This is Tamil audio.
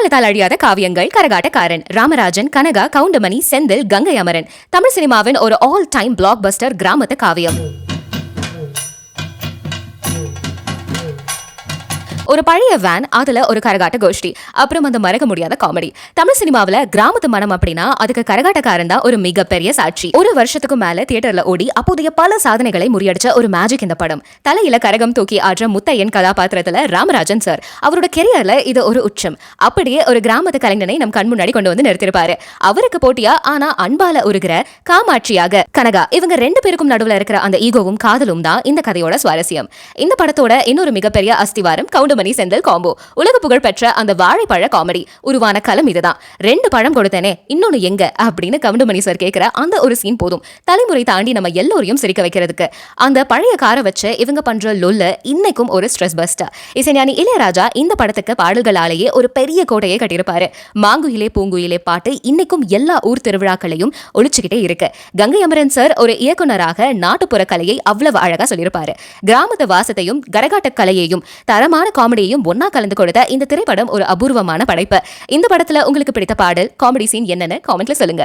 காலத்தால் அழியாத காவியங்கள், கரகாட்டக்காரன், ராமராஜன், கனகா, கவுண்டமணி, செந்தில், கங்கை அமரன். தமிழ் சினிமாவின் ஒரு ஆல் டைம் பிளாக் பஸ்டர் கிராமத்து காவியம். ஒரு பழைய வேன், அதுல ஒரு கரகாட்ட கோஷ்டி, அப்புறம் அந்த மறக்க முடியாத காமெடி. தமிழ் சினிமாவில கிராமத்து மனம் அப்படின்னா அதுக்கு கரகாட்டக்காரன் தான் ஒரு மிகப்பெரிய சாட்சி. ஒரு வருஷத்துக்கும் மேல தியேட்டர்ல ஓடி அப்போதைய பல சாதனைகளை முறியடிச்ச ஒரு மேஜிக் இந்த படம். தலையில கரகம் தூக்கி ஆற்ற முத்தையன் கதாபாத்திரத்துல ராமராஜன் சார். அவரோட கெரியர்ல இது ஒரு உச்சம். அப்படியே ஒரு கிராமத்து கலைஞனை நம் கண் முன்னாடி கொண்டு வந்து நிறுத்திருப்பாரு. அவருக்கு போட்டியா ஆனா அன்பால உருகிற காமாட்சியாக கனகா. இவங்க ரெண்டு பேருக்கும் நடுவுல இருக்கிற அந்த ஈகோவும் காதலும் தான் இந்த கதையோட சுவாரஸ்யம். இந்த படத்தோட இன்னொரு மிகப்பெரிய அஸ்திவாரம் கவுண்டமணி செந்தில் காம்போ. உலக புகழ் பெற்ற அந்த வாழைப்பழ காமெடி உருவான களம் இதுதான். 2 பழம் கொடுத்தனே, இன்னொன்னு எங்க அப்படின்னு கவுண்டமணி சார் கேட்கிற அந்த ஒரு சீன் போதும் தலைமுறை தாண்டி நம்ம எல்லோரையும் சிரிக்க வைக்கிறதுக்கு. அந்த பழைய காரை வச்சு இவங்க பண்ற லொல்ல இன்னைக்கும் ஒரு ஸ்ட்ரெஸ் பஸ்டர். இசைஞானி இளையராஜா இந்த படத்துக்கு பாடல்களாலேயே ஒரு பெரிய கோட்டையை கட்டியிருப்பாரு. மாங்குயிலே பூங்குயிலே பாட்டு இன்னைக்கும் எல்லா ஊர் திருவிழாக்களையும் ஒழிச்சுக்கிட்டே இருக்கு. கங்கை அமரன் சார் ஒரு இயக்குனராக நாட்டுப்புற கலையை அவ்வளவு அழகா சொல்லியிருப்பாரு. கிராமத்து வாசத்தையும் கரகாட்ட கலையையும் தரமான காமெடியையும் ஒன்னா கலந்து கொடுத்த இந்த திரைப்படம் ஒரு அபூர்வமான படைப்பு. இந்த படத்துல உங்களுக்கு பிடித்த பாடல், காமெடி சீன் என்னன்னு காமெண்ட்ல சொல்லுங்க.